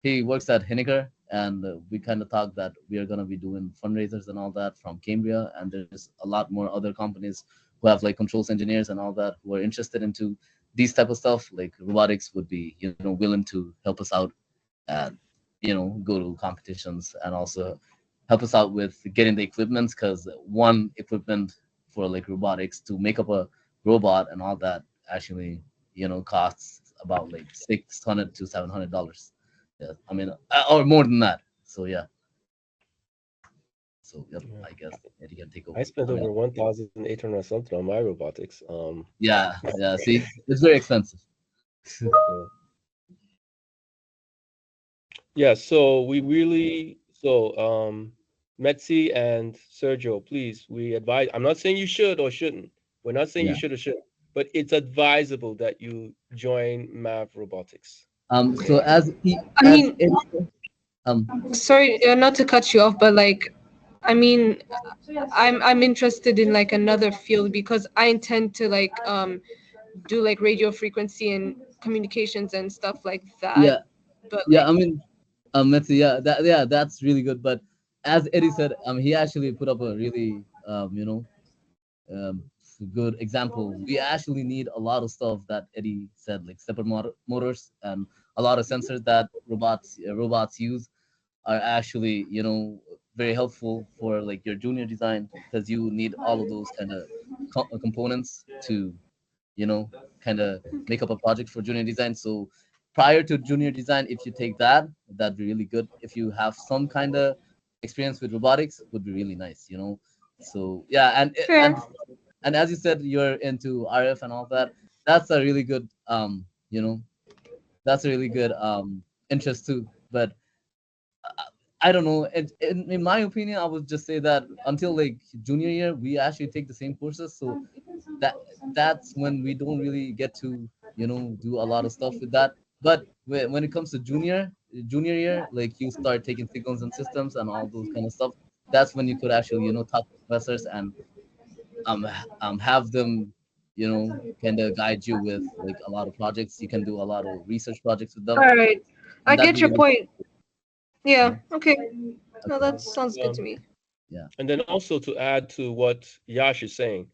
He works at Hineker, and we kind of talked that we are gonna be doing fundraisers and all that from Cambria, and there's a lot more other companies who have like controls engineers and all that who are interested into these type of stuff. Like robotics would be willing to help us out and go to competitions and also help us out with getting the equipment because one equipment for like robotics to make up a robot and all that actually costs about like $600 to $700. Yeah, I mean, or more than that. So yeah, so yep, Yeah. I guess Eddie can take I over. spent I mean, over 1,800 something on my robotics. yeah, yeah. See, it's very expensive. Yeah. Yeah, so we really Metzi and Sergio, please, we advise. I'm not saying you should or shouldn't. We're not saying you Yeah. should or shouldn't, but it's advisable that you join Mav Robotics. So Okay. I as mean, Eddie, um, sorry, not to cut you off, but like, I mean, I'm interested in like another field because I intend to like do like radio frequency and communications and stuff like that. yeah, But yeah. like, I mean, let's see. That's really good. But as Eddie said, he actually put up a really, um, good example. We actually need a lot of stuff that Eddie said, like stepper motors and a lot of sensors that robots use are actually very helpful for like your junior design because you need all of those kind of components to you know kind of make up a project for junior design. So prior to junior design, if you take that, that'd be really good. If you have some kind of experience with robotics, would be really nice. So yeah, fair. and as you said, you're into RF and all that. That's a really good that's a really good interest too. But I don't know. In my opinion, I would just say that until like junior year, we actually take the same courses. So that that's when we don't really get to do a lot of stuff with that. But when it comes to junior year, like you start taking signals and systems and all those kind of stuff. That's when you could actually talk to professors and have them kind of guide you with like a lot of projects. You can do a lot of research projects with them, All right, I and that'd get be your really point. you Yeah. know Okay. No, okay that sounds good to Um, me. yeah and then also to add to what Yash is saying,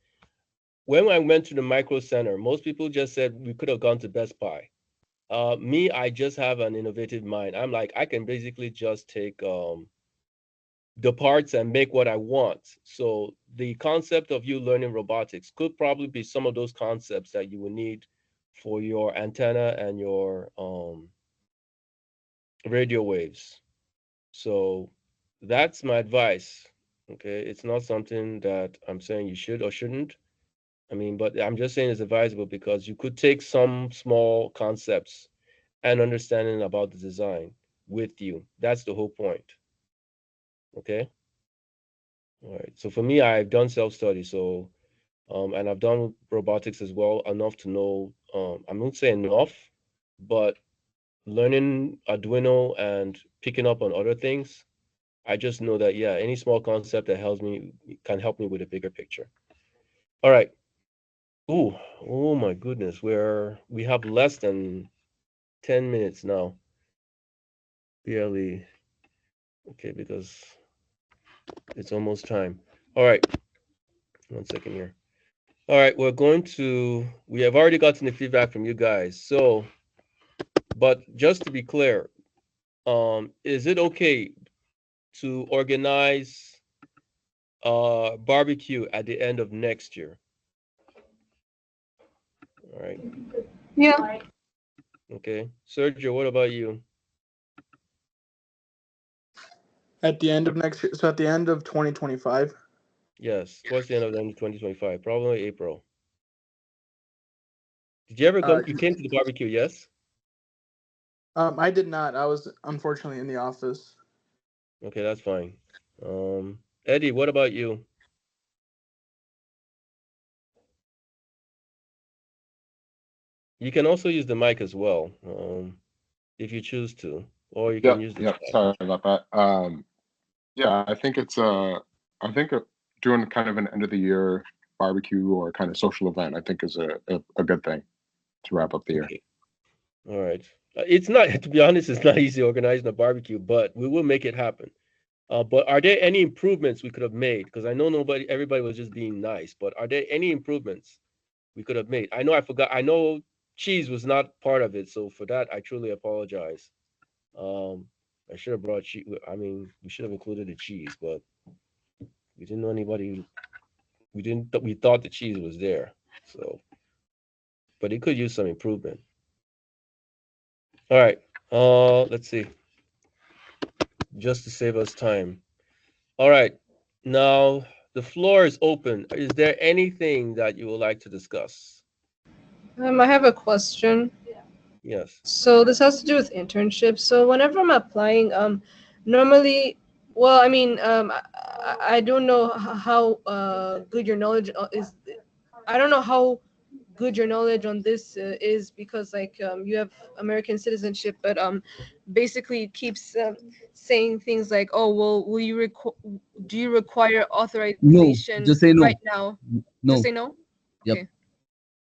when I went to the Micro Center, most people just said we could have gone to Best Buy. Me, I just have an innovative mind. I'm like, I can basically just take the parts and make what I want. So the concept of you learning robotics could probably be some of those concepts that you will need for your antenna and your radio waves. So that's my advice. Okay, it's not something that I'm saying you should or shouldn't. I mean, but I'm just saying it's advisable because you could take some small concepts and understanding about the design with you. That's the whole point. Okay. All right. So for me, I've done self-study. So and I've done robotics as well, enough to know. I'm not saying enough, but learning Arduino and picking up on other things, I just know that yeah, any small concept that helps me can help me with a bigger picture. All right. Ooh, oh my goodness, we have less than 10 minutes now. Barely. Okay, because it's almost time. All right. 1 second here. All right, we have already gotten the feedback from you guys. So, but just to be clear, is it okay to organize barbecue at the end of next year? All right. Yeah. Okay. Sergio, what about you? At the end of next year, so at the end of 2025. Yes, towards the end of 2025, probably April. Did you ever Uh, come? You came to the barbecue, yes? I did not. I was unfortunately in the office. Okay, that's fine. Eddie, what about you? You can also use the mic as well, if you choose to, or you can Yep, use the yep. chat. Sorry about that. Yeah, I think I think doing kind of an end of the year barbecue or kind of social event, I think is a good thing to wrap up the year. Okay. All right. It's not, to be honest, it's not easy organizing a barbecue, but we will make it happen. But are there any improvements we could have made? Because I know everybody was just being nice, but are there any improvements we could have made? I know I forgot. I know cheese was not part of it, so for that I truly apologize. Um, I should have brought cheese. I mean, we should have included the cheese, but we didn't know anybody. We didn't. We thought the cheese was there, so but it could use some improvement. All right. Let's see. Just to save us time. All right. Now the floor is open. Is there anything that you would like to discuss? I have a question. Yes. So this has to do with internships. So whenever I'm applying, normally, well, I mean, I don't know how good your knowledge is. I don't know how good your knowledge on this is because like you have American citizenship, but basically it keeps saying things like, oh well, do you require No, authorization just say no. right now? Just No. say no. Yep. Okay.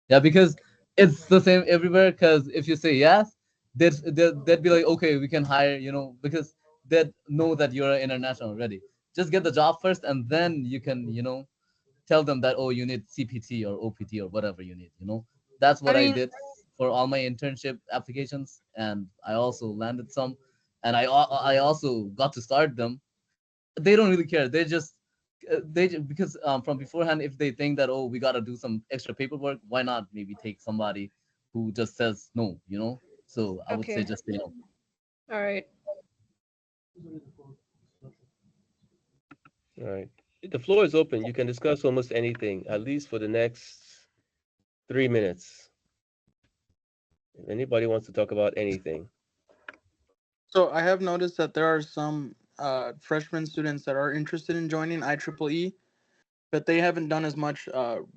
Yeah, because it's the same everywhere. Because if you say yes, they'd be like, okay, we can hire, because they'd know that you're an international already. Just get the job first, and then you can, tell them that, oh, you need CPT or OPT or whatever you need. That's I what I mean, did for all my internship applications, and I also landed some, and I also got to start them. They don't really care. Because from beforehand, if they think that, oh, we got to do some extra paperwork, why not maybe take somebody who just says no. So I would say okay. just say no. All right. All right. The floor is open. You can discuss almost anything, at least for the next 3 minutes. If anybody wants to talk about anything. So I have noticed that there are some freshman students that are interested in joining IEEE, but they haven't done as much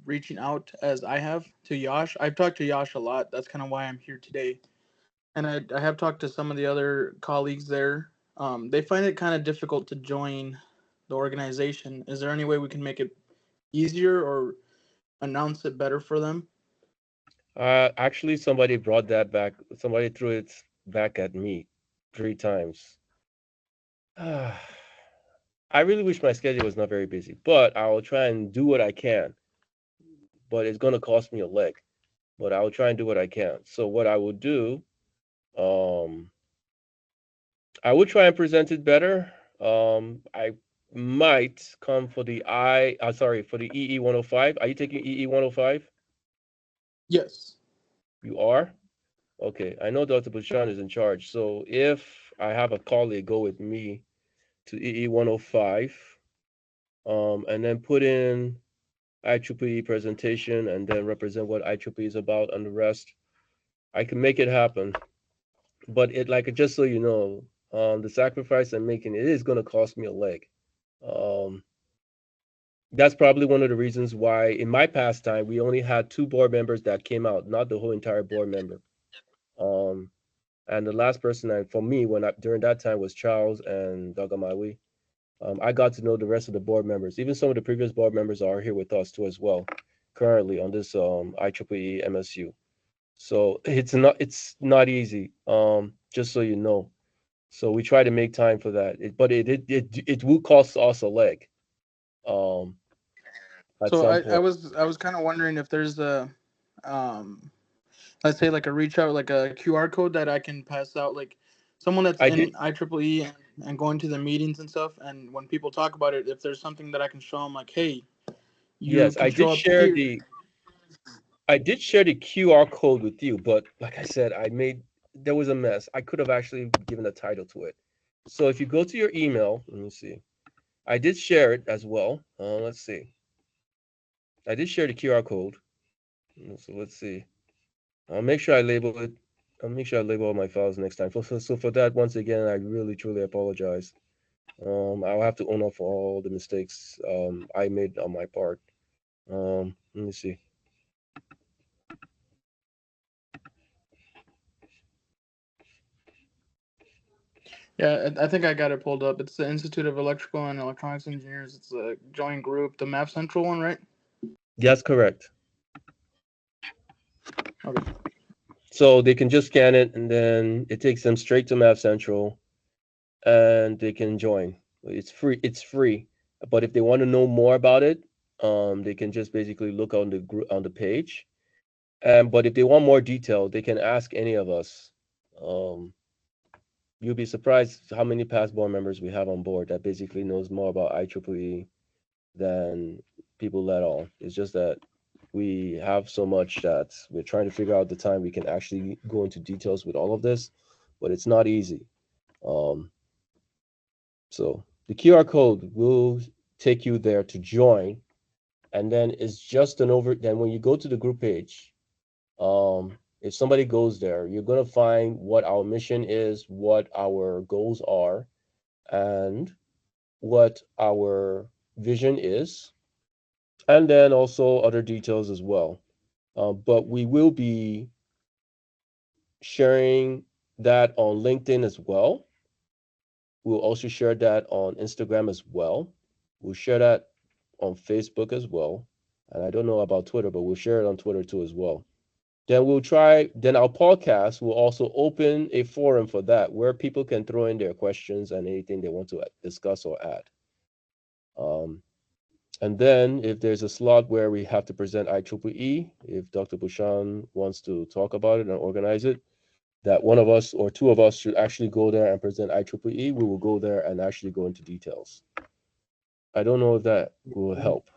reaching out as I have to Yash. I've talked to Yash a lot. That's kind of why I'm here today. And I have talked to some of the other colleagues there. They find it kind of difficult to join the organization. Is there any way we can make it easier or announce it better for them? Actually, somebody brought that back. Somebody threw it back at me 3 times. I really wish my schedule was not very busy, but I will try and do what I can. But it's going to cost me a leg. But I will try and do what I can. So what I will do, um, I will try and present it better. I might come for for the EE 105. Are you taking EE 105? Yes. You are? Okay. I know Dr. Bouchon is in charge. So if I have a colleague go with me to EE 105, and then put in IEEE presentation and then represent what IEEE is about and the rest, I can make it happen. But it like just so you know, the sacrifice I'm making, it is going to cost me a leg. Um, that's probably one of the reasons why in my past time we only had 2 board members that came out, not the whole entire board member. Um, and the last person for me during that time was Charles and Dagamawi. I got to know the rest of the board members. Even some of the previous board members are here with us too as well, currently on this IEEE MSU. So it's not easy. Just so you know. So we try to make time for that. But it will cost us a leg. Um, at So some I point. was kind of wondering if there's um let's say like a reach out, like a QR code that I can pass out, like someone that's I did. in IEEE and going to the meetings and stuff, and when people talk about it, if there's something that I can show them, like, hey, you Yes, can show up here. I did share the QR code with you, but like I said, there was a mess. I could have actually given a title to it. So if you go to your email, let me see. I did share it as well. Let's see. I did share the QR code. So let's see. I'll make sure I label it. I'll make sure I label all my files next time. So for that, once again, I really truly apologize. I'll have to own up for all the mistakes I made on my part. Let me see. Yeah, I think I got it pulled up. It's the Institute of Electrical and Electronics Engineers. It's a joint group, the Map Central one, right? That's correct. Okay. So they can just scan it, and then it takes them straight to Map Central, and they can join. It's free. It's free. But if they want to know more about it, they can just basically look on on the page. But if they want more detail, they can ask any of us. Um, you'll be surprised how many past board members we have on board that basically knows more about IEEE than people let on. It's just that we have so much that we're trying to figure out the time we can actually go into details with all of this, but it's not easy. Um, so the QR code will take you there to join, and then it's just an over. Then when you go to the group page, if somebody goes there, you're gonna find what our mission is, what our goals are, and what our vision is, and then also other details as well. But we will be sharing that on LinkedIn as well. We'll also share that on Instagram as well. We'll share that on Facebook as well. And I don't know about Twitter, but we'll share it on Twitter too as well. Then our podcast will also open a forum for that where people can throw in their questions and anything they want to discuss or add. Um, and then if there's a slot where we have to present IEEE, if Dr. Bushan wants to talk about it and organize it, that one of us or two of us should actually go there and present IEEE, we will go there and actually go into details. I don't know if that will help.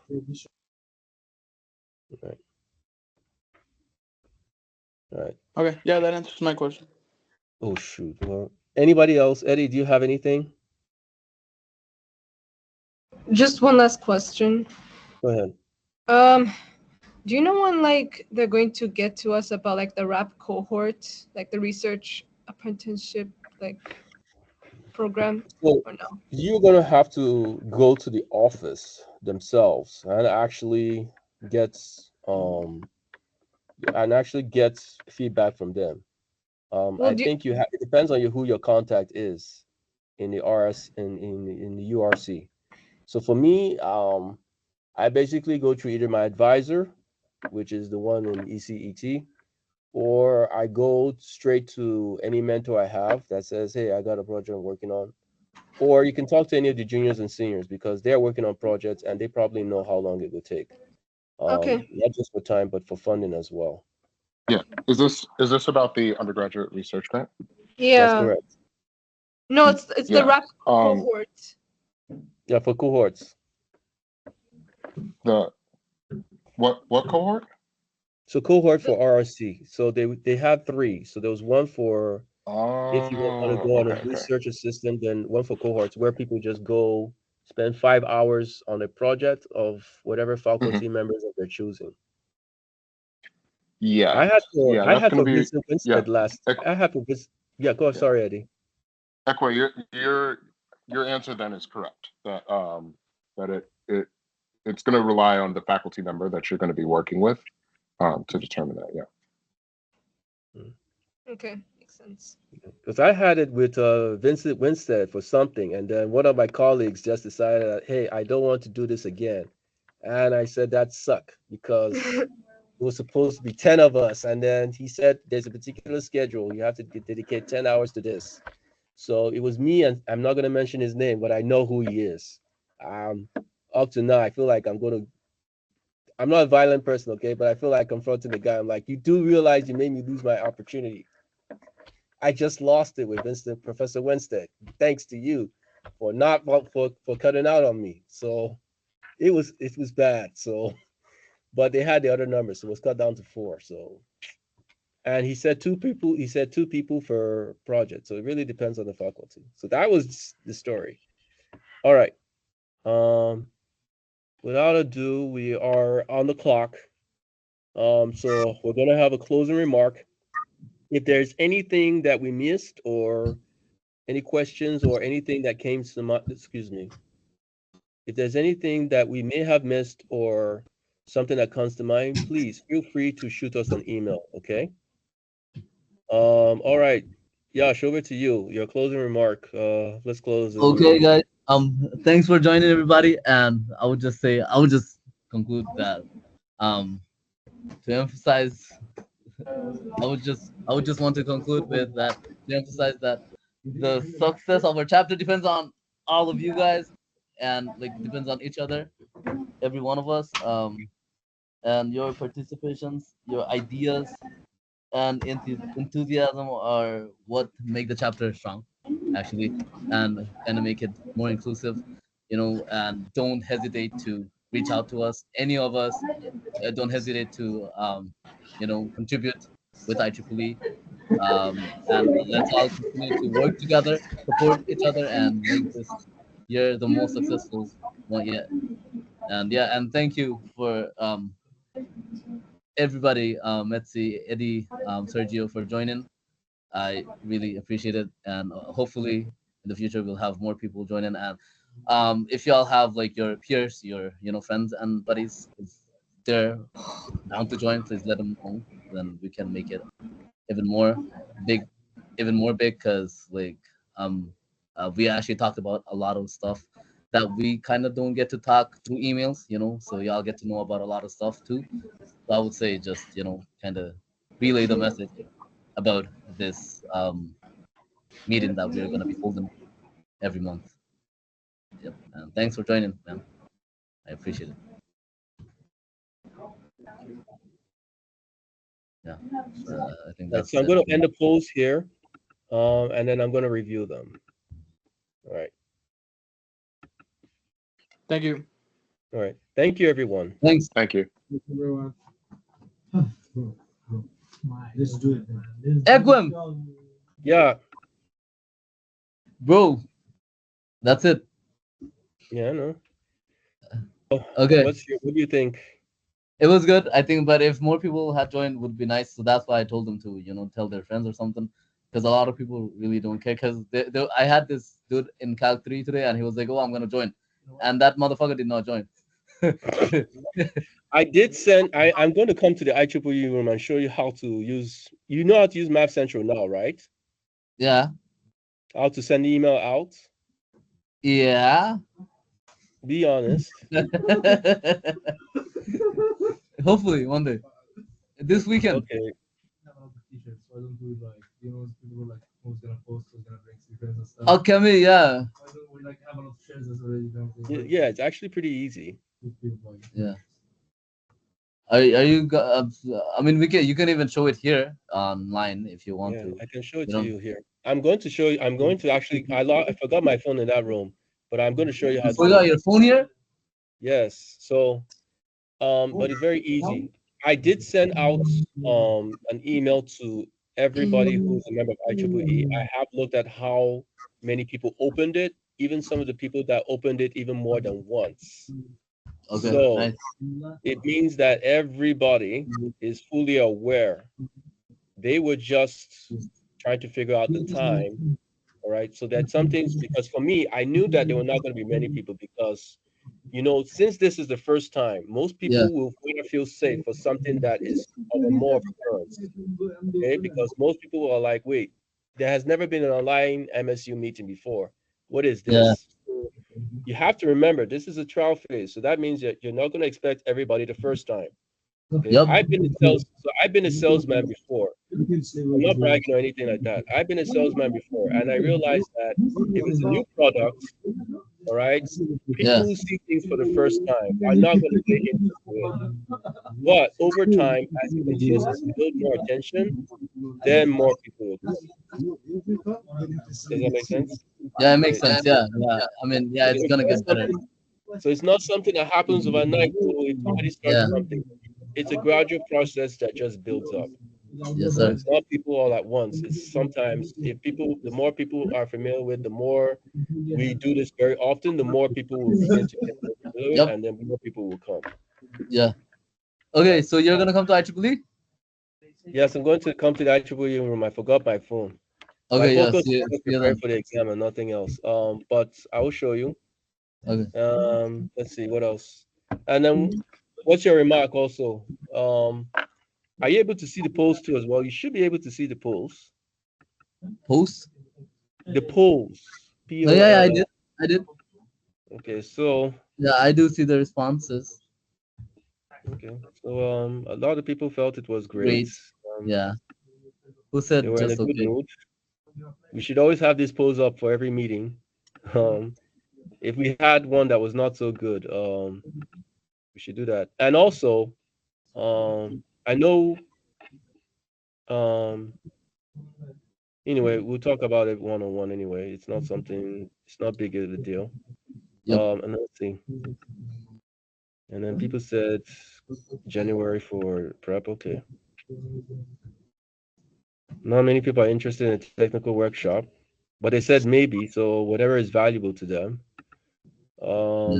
Right. All right. Okay. Yeah, that answers my question. Oh shoot. Well, anybody else? Eddie, do you have anything? Just one last question. Go ahead. Um, do you know when like they're going to get to us about like the rap cohort, like the research apprenticeship like program, So or no? you're gonna have to go to the office themselves get um actually get feedback from them. Well, I think it depends on who your contact is in the RS in the URC. So for me, I basically go through either my advisor, which is the one in ECET, or I go straight to any mentor I have that says, "Hey, I got a project I'm working on." Or you can talk to any of the juniors and seniors because they're working on projects and they probably know how long it will take. okay. Not just for time, but for funding as well. Yeah. Is this about the undergraduate research grant? That's Yeah. correct. No, it's the Yeah. rap cohort. Yeah, for cohorts. The what cohort? So cohort for RRC. So they had three. So there was one for if you want to Oh, go on a okay, okay. research assistant, then one for cohorts where people just go spend 5 hours on a project of whatever Hmm. faculty members of their choosing. Yeah, yeah. I That's had gonna for be Vincent yeah. Winstead last. Equ- I had for Vincent. Yeah, go. yeah. Sorry, Eddie. Equa, your answer then is correct. That it's going to rely on the faculty member that you're going to be working with to determine that. Yeah. Okay, makes sense. Because I had it with Vincent Winstead for something, and then one of my colleagues just decided that, hey, I don't want to do this again, and I said that suck because it was supposed to be 10 of us, and then he said there's a particular schedule you have to dedicate 10 hours to this. So it was me, and I'm not going to mention his name, but I know who he is. Um, Up to now, I feel like I'm going to I'm not a violent person, okay, but I feel like confronting the guy. I'm like, you do realize you made me lose my opportunity. I just lost it with Professor Winstead, thanks to you for not for cutting out on me. So it was bad. So, but they had the other numbers, so it was cut down to 4. So, and he said 2 people. He said 2 people per project. So it really depends on the faculty. So that was the story. All right. Um, without ado, we are on the clock. So we're gonna have a closing remark. If there's anything that we missed or any questions or anything that came to mind, excuse me. If there's anything that we may have missed or something that comes to mind, please feel free to shoot us an email, okay? All right. Yash, over to you. Your closing remark. Let's close and Okay, we guys. Thanks for joining, everybody. And I would just conclude that um, to emphasize, I would just want to conclude with that to emphasize that the success of our chapter depends on all of you guys, and like depends on each other, every one of us. And your participations, your ideas, and enthusiasm are what make the chapter strong, actually, and make it more inclusive. And don't hesitate to reach out to us, any of us. Don't hesitate to contribute with IEEE. And let's all continue to work together, support each other, and make this year the most successful one yet. And yeah, and thank you for everybody, Metzi, Eddie, Sergio, for joining. I really appreciate it, and hopefully in the future we'll have more people join in. And if y'all have like your peers, your friends and buddies, if they're down to join, please let them know. Then we can make it even more big, even more big, because like we actually talked about a lot of stuff that we kind of don't get to talk through emails, so y'all get to know about a lot of stuff too. So I would say just kind of relay the message about this meeting that we're gonna be holding every month. Yep. And thanks for joining, man. I appreciate it. Yeah. I think right, that's so I'm it. gonna end the polls here, and then I'm gonna review them. All right. Thank you. All right. Thank you, everyone. Thanks. Thank you. Everyone. Bro, let's do it, man. Equim, Yeah. bro. That's it. Yeah, I know. Okay. What do you think? It was good, I think, but if more people had joined, would be nice. So that's why I told them to, tell their friends or something, because a lot of people really don't care. Because I had this dude in Calc 3 today, and he was like, "Oh, I'm gonna join," and that motherfucker did not join. I did send. I'm going to come to the IEEE room and show you how to use. You know how to use Math Central now, right? Yeah. How to send email out. Yeah. Be honest. Hopefully one day. This weekend. Okay. T-shirts, so I don't do it like people were like who's gonna post, who's gonna bring stickers and stuff. Okay, me, yeah. I don't, we like have a lot of shares that's already done. Yeah, it's actually pretty easy. Yeah. Are you? I mean, you can even show it here online if you want Yeah, to. I can show it You to know. you here. I'm going to show you. I'm going to actually. I forgot my phone in that room, but I'm going to show you how You to do forgot it. your phone here? Yes. So, but it's very easy. I did send out an email to everybody who's a member of IEEE. I have looked at how many people opened it, even some of the people that opened it even more than once. Okay, So nice. it means that everybody is fully aware. They were just trying to figure out the time. All right. So that's some things, because for me, I knew that there were not going to be many people because, since this is the first time, most Yeah. people will want to feel safe for something that is of a more of occurrence. Okay. Because most people are like, wait, there has never been an online MSU meeting before. What is Yeah. this? So you have to remember this is a trial phase. So that means that you're not going to expect everybody the first time. Okay. Yep. I've been a salesman before. I'm not bragging or anything like that. I've been a salesman before, and I realized that if it's a new product, all right, Yeah. people who see things for the first time are not going to pay interest good. But over time, as he continues to build more attention, then more people will come. Does that make sense? Yeah, it makes Okay. sense. Yeah, yeah. I mean, yeah, So it's it's gonna not get better. something. So it's not something that happens overnight. So if somebody starts Yeah. something, it's a gradual process that just builds up. Yes, So sir. it's not people all at once. It's sometimes if people, the more people are familiar with, the more we do this very often, the more people will begin to get more familiar with, Yep. and then more people will come. Yeah. Okay, so you're gonna come to IEEE? Yes, I'm going to come to the IEEE room. I forgot my phone. My Okay, yeah. focus See is you, just see you preparing then. for the exam and nothing else. But I will show you. Okay. Let's see what else. And then, what's your remark also? Are you able to see the polls too as well? You should be able to see the polls. Post? The polls. P Oh O yeah, yeah, L I L. did. I did. Okay, so Yeah, I do see the responses. okay, so a lot of people felt it was great. Great. Um, Yeah. Who they said were in a just good okay? mood. We should always have these polls up for every meeting. Um, if we had one that was not so good, we should do that. And also, I know, um, anyway, we'll talk about it one on one anyway. It's not something, it's not big of a deal. Yep. And let's see. And then people said January for prep. Okay. Not many people are interested in a technical workshop, but they said maybe. So whatever is valuable to them. Yeah.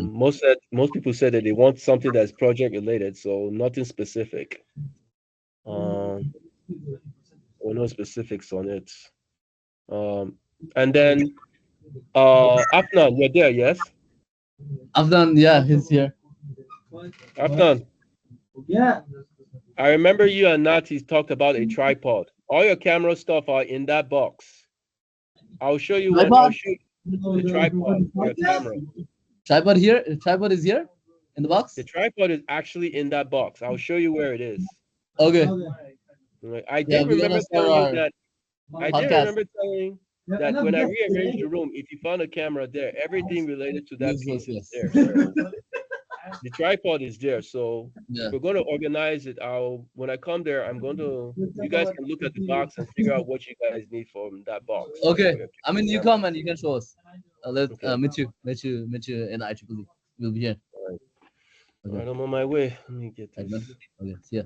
Most people said that they want something that's project related, so nothing specific. Um, or no specifics on it. Um, and then Afnan, you're there, yes? I've done. Yeah, he's here. Afnan, Yeah. I remember you and Nati talked about a tripod. All your camera stuff are in that box. I'll show you one. I'll Tripod. show you the tripod for your camera. Tripod here. Tripod is here in the box. The tripod is actually in that box. I'll show you where it is. Okay. Right. I Yeah, did we're remember gonna start telling you our that. I did podcast. remember telling that when I rearranged the room, if you found a camera there, everything related to that Yes, piece is yes, there. yes. So the tripod is there. So Yeah. if we're going to organize it, I'll when I come there, I'm going to. You guys can look at the box and figure out what you guys need from that box. Okay. For your I mean, you camera. come and you can show us. Let Okay. meet you in IEEE. We'll be here. All right. All Okay. right. I'm on my way. Let me get Right, this. man. Okay. See ya.